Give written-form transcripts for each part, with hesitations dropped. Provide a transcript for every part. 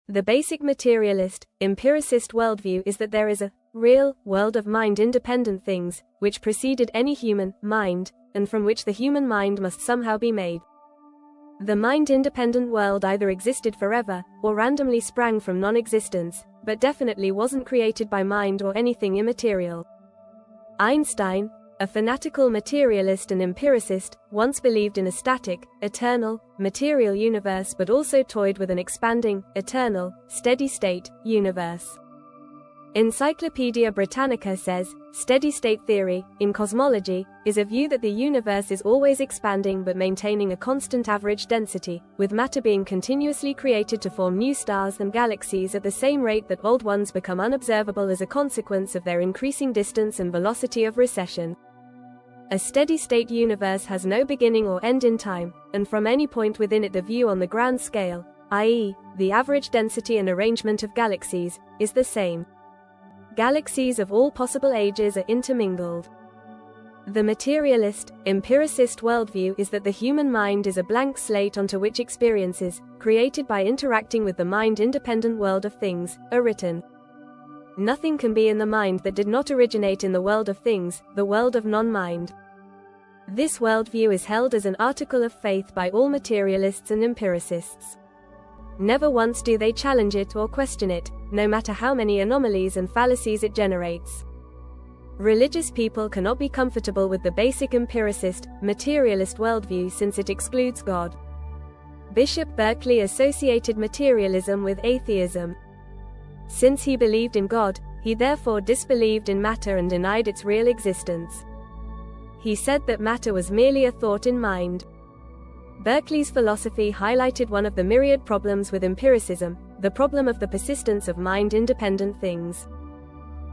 The basic materialist, empiricist worldview is that there is a real world of mind-independent things, which preceded any human mind, and from which the human mind must somehow be made. The mind-independent world either existed forever, or randomly sprang from non-existence, but definitely wasn't created by mind or anything immaterial. Einstein, a fanatical materialist and empiricist, once believed in a static, eternal, material universe but also toyed with an expanding, eternal, steady-state universe. Encyclopaedia Britannica says, steady-state theory, in cosmology, is a view that the universe is always expanding but maintaining a constant average density, with matter being continuously created to form new stars and galaxies at the same rate that old ones become unobservable as a consequence of their increasing distance and velocity of recession. A steady-state universe has no beginning or end in time, and from any point within it the view on the grand scale, i.e., the average density and arrangement of galaxies, is the same. Galaxies of all possible ages are intermingled. The materialist, empiricist worldview is that the human mind is a blank slate onto which experiences, created by interacting with the mind-independent world of things, are written. Nothing can be in the mind that did not originate in the world of things, the world of non-mind. This worldview is held as an article of faith by all materialists and empiricists. Never once do they challenge it or question it, no matter how many anomalies and fallacies it generates. Religious people cannot be comfortable with the basic empiricist, materialist worldview since it excludes God. Bishop Berkeley associated materialism with atheism. Since he believed in God, he therefore disbelieved in matter and denied its real existence. He said that matter was merely a thought in mind. Berkeley's philosophy highlighted one of the myriad problems with empiricism, the problem of the persistence of mind-independent things.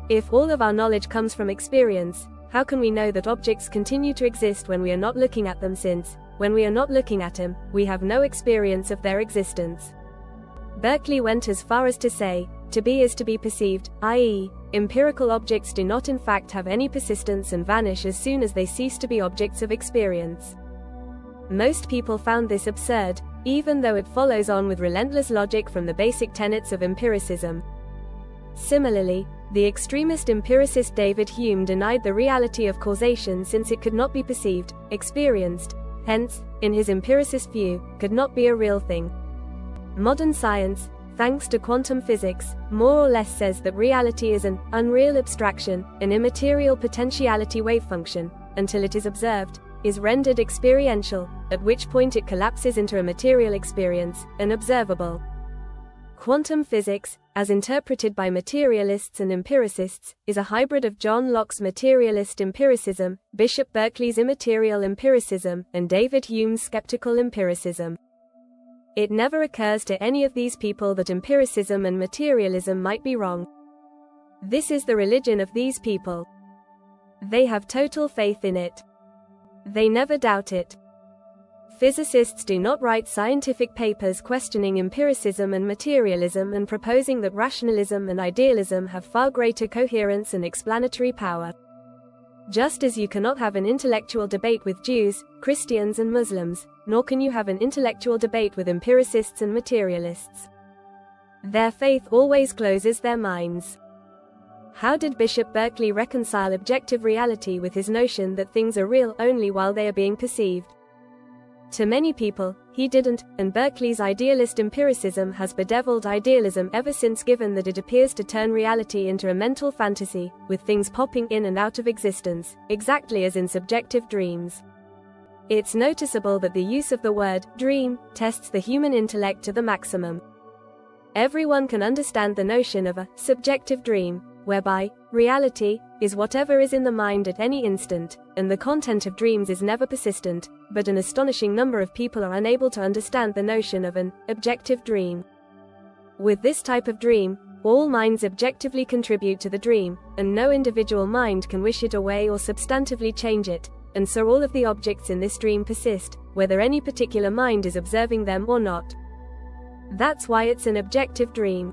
If all of our knowledge comes from experience, how can we know that objects continue to exist when we are not looking at them since, when we are not looking at them, we have no experience of their existence? Berkeley went as far as to say, to be is to be perceived, i.e., empirical objects do not in fact have any persistence and vanish as soon as they cease to be objects of experience. Most people found this absurd, even though it follows on with relentless logic from the basic tenets of empiricism. Similarly, the extremist empiricist David Hume denied the reality of causation since it could not be perceived, experienced, hence, in his empiricist view, could not be a real thing. Modern science, thanks to quantum physics, more or less says that reality is an unreal abstraction, an immaterial potentiality wave function, until it is observed, is rendered experiential, at which point it collapses into a material experience, an observable. Quantum physics, as interpreted by materialists and empiricists, is a hybrid of John Locke's materialist empiricism, Bishop Berkeley's immaterial empiricism, and David Hume's skeptical empiricism. It never occurs to any of these people that empiricism and materialism might be wrong. This is the religion of these people. They have total faith in it. They never doubt it. Physicists do not write scientific papers questioning empiricism and materialism and proposing that rationalism and idealism have far greater coherence and explanatory power. Just as you cannot have an intellectual debate with Jews, Christians and Muslims, nor can you have an intellectual debate with empiricists and materialists. Their faith always closes their minds. How did Bishop Berkeley reconcile objective reality with his notion that things are real only while they are being perceived? To many people, he didn't, and Berkeley's idealist empiricism has bedeviled idealism ever since, given that it appears to turn reality into a mental fantasy, with things popping in and out of existence, exactly as in subjective dreams. It's noticeable that the use of the word dream tests the human intellect to the maximum. Everyone can understand the notion of a subjective dream, whereby reality is whatever is in the mind at any instant, and the content of dreams is never persistent, but an astonishing number of people are unable to understand the notion of an objective dream. With this type of dream, all minds objectively contribute to the dream, and no individual mind can wish it away or substantively change it, and so all of the objects in this dream persist, whether any particular mind is observing them or not. That's why it's an objective dream.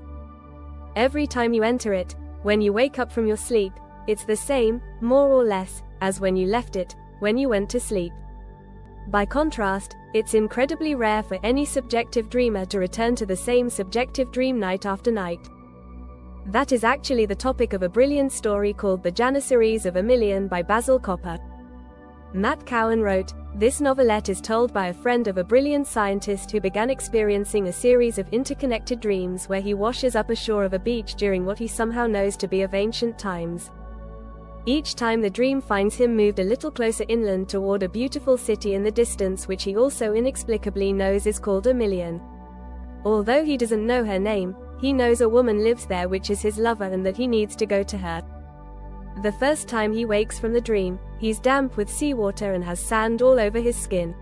Every time you enter it, when you wake up from your sleep, it's the same, more or less, as when you left it, when you went to sleep. By contrast, it's incredibly rare for any subjective dreamer to return to the same subjective dream night after night. That is actually the topic of a brilliant story called The Janissaries of Emilian by Basil Copper. Matt Cowan wrote, "This novelette is told by a friend of a brilliant scientist who began experiencing a series of interconnected dreams where he washes up ashore of a beach during what he somehow knows to be of ancient times. Each time the dream finds him moved a little closer inland toward a beautiful city in the distance which he also inexplicably knows is called Emilian. Although he doesn't know her name, he knows a woman lives there which is his lover and that he needs to go to her. The first time he wakes from the dream, he's damp with seawater and has sand all over his skin.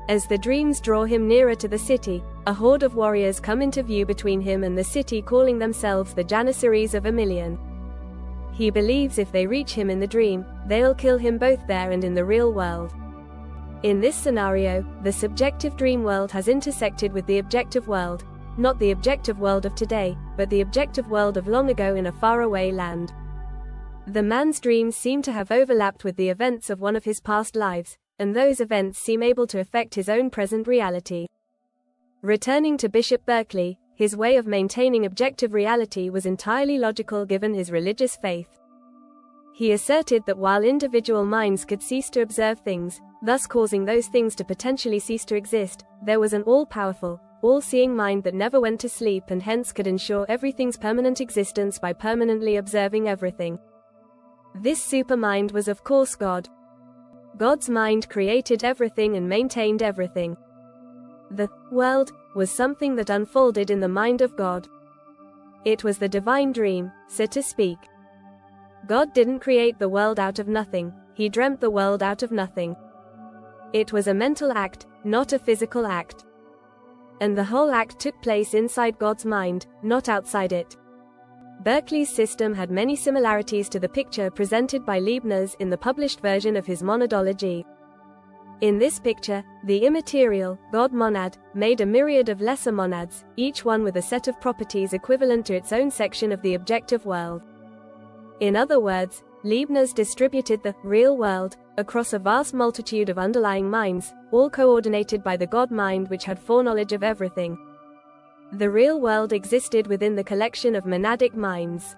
As the dreams draw him nearer to the city, a horde of warriors come into view between him and the city, calling themselves the Janissaries of Emilian. He believes if they reach him in the dream, they'll kill him both there and in the real world. In this scenario, the subjective dream world has intersected with the objective world, not the objective world of today, but the objective world of long ago in a faraway land. The man's dreams seem to have overlapped with the events of one of his past lives, and those events seem able to affect his own present reality. Returning to Bishop Berkeley, his way of maintaining objective reality was entirely logical given his religious faith. He asserted that while individual minds could cease to observe things, thus causing those things to potentially cease to exist, there was an all-powerful, all-seeing mind that never went to sleep and hence could ensure everything's permanent existence by permanently observing everything. This supermind was of course God. God's mind created everything and maintained everything. The world was something that unfolded in the mind of God. It was the divine dream, so to speak. God didn't create the world out of nothing, he dreamt the world out of nothing. It was a mental act, not a physical act. And the whole act took place inside God's mind, not outside it. Berkeley's system had many similarities to the picture presented by Leibniz in the published version of his monadology. In this picture, the immaterial, God monad, made a myriad of lesser monads, each one with a set of properties equivalent to its own section of the objective world. In other words, Leibniz distributed the real world across a vast multitude of underlying minds, all coordinated by the God mind which had foreknowledge of everything. The real world existed within the collection of monadic minds.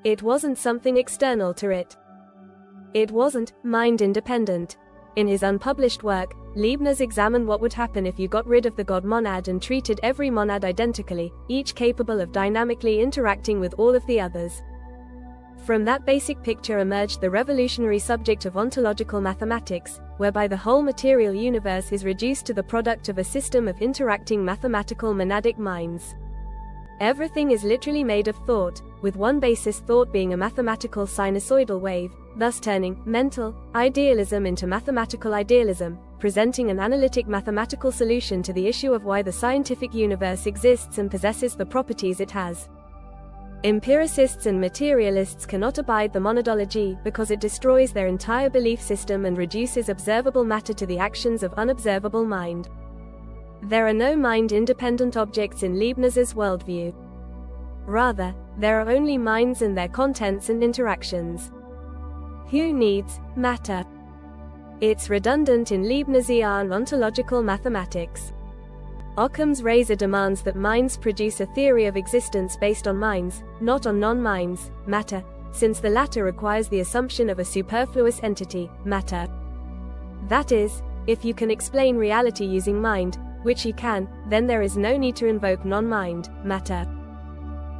It wasn't something external to it. It wasn't mind-independent. In his unpublished work, Leibniz examined what would happen if you got rid of the God monad and treated every monad identically, each capable of dynamically interacting with all of the others. From that basic picture emerged the revolutionary subject of ontological mathematics, whereby the whole material universe is reduced to the product of a system of interacting mathematical monadic minds. Everything is literally made of thought, with one basis thought being a mathematical sinusoidal wave, thus turning mental idealism into mathematical idealism, presenting an analytic mathematical solution to the issue of why the scientific universe exists and possesses the properties it has. Empiricists and materialists cannot abide the monadology because it destroys their entire belief system and reduces observable matter to the actions of unobservable mind. There are no mind-independent objects in Leibniz's worldview. Rather, there are only minds and their contents and interactions. Who needs matter? It's redundant in Leibnizian ontological mathematics. Occam's razor demands that minds produce a theory of existence based on minds, not on non-minds, matter, since the latter requires the assumption of a superfluous entity, matter. That is, if you can explain reality using mind, which you can, then there is no need to invoke non-mind, matter.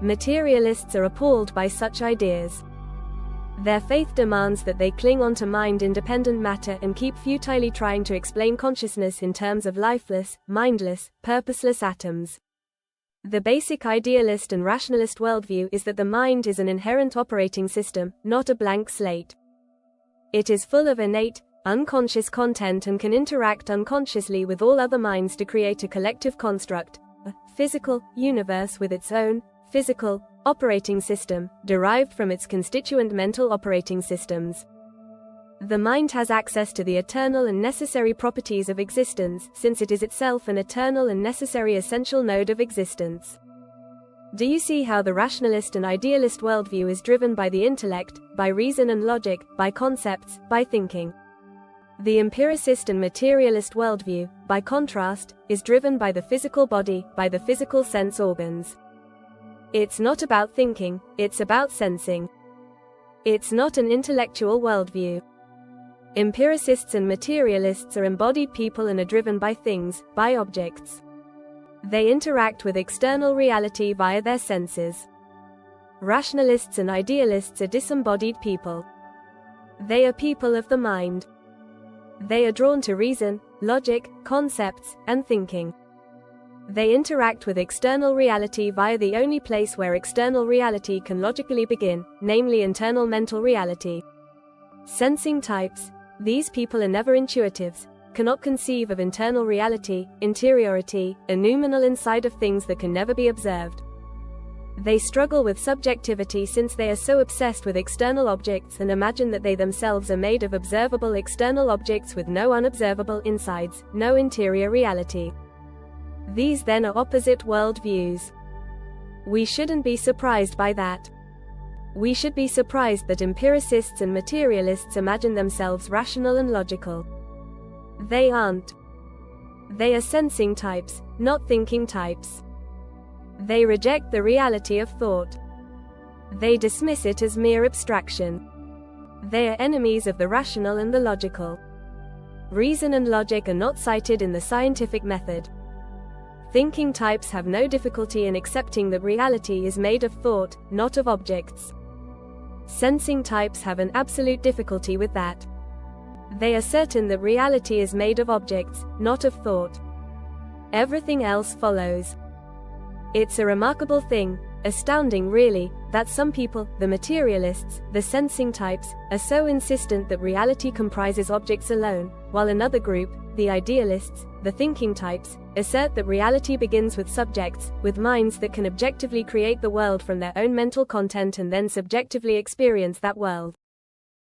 Materialists are appalled by such ideas. Their faith demands that they cling on to mind-independent matter and keep futilely trying to explain consciousness in terms of lifeless, mindless, purposeless atoms. The basic idealist and rationalist worldview is that the mind is an inherent operating system, not a blank slate. It is full of innate, unconscious content and can interact unconsciously with all other minds to create a collective construct, a physical universe with its own physical operating system, derived from its constituent mental operating systems. The mind has access to the eternal and necessary properties of existence, since it is itself an eternal and necessary essential node of existence. Do you see how the rationalist and idealist worldview is driven by the intellect, by reason and logic, by concepts, by thinking? The empiricist and materialist worldview, by contrast, is driven by the physical body, by the physical sense organs. It's not about thinking, it's about sensing. It's not an intellectual worldview. Empiricists and materialists are embodied people and are driven by things, by objects. They interact with external reality via their senses. Rationalists and idealists are disembodied people. They are people of the mind. They are drawn to reason, logic, concepts, and thinking. They interact with external reality via the only place where external reality can logically begin, namely internal mental reality. Sensing types. These people are never intuitives, cannot conceive of internal reality, interiority, a noumenal inside of things that can never be observed. They struggle with subjectivity since they are so obsessed with external objects and imagine that they themselves are made of observable external objects with no unobservable insides, no interior reality. These then are opposite worldviews. We shouldn't be surprised by that. We should be surprised that empiricists and materialists imagine themselves rational and logical. They aren't. They are sensing types, not thinking types. They reject the reality of thought. They dismiss it as mere abstraction. They are enemies of the rational and the logical. Reason and logic are not cited in the scientific method. Thinking types have no difficulty in accepting that reality is made of thought, not of objects. Sensing types have an absolute difficulty with that. They are certain that reality is made of objects, not of thought. Everything else follows. It's a remarkable thing, astounding really, that some people, the materialists, the sensing types, are so insistent that reality comprises objects alone, while another group, the idealists, the thinking types, assert that reality begins with subjects, with minds that can objectively create the world from their own mental content and then subjectively experience that world.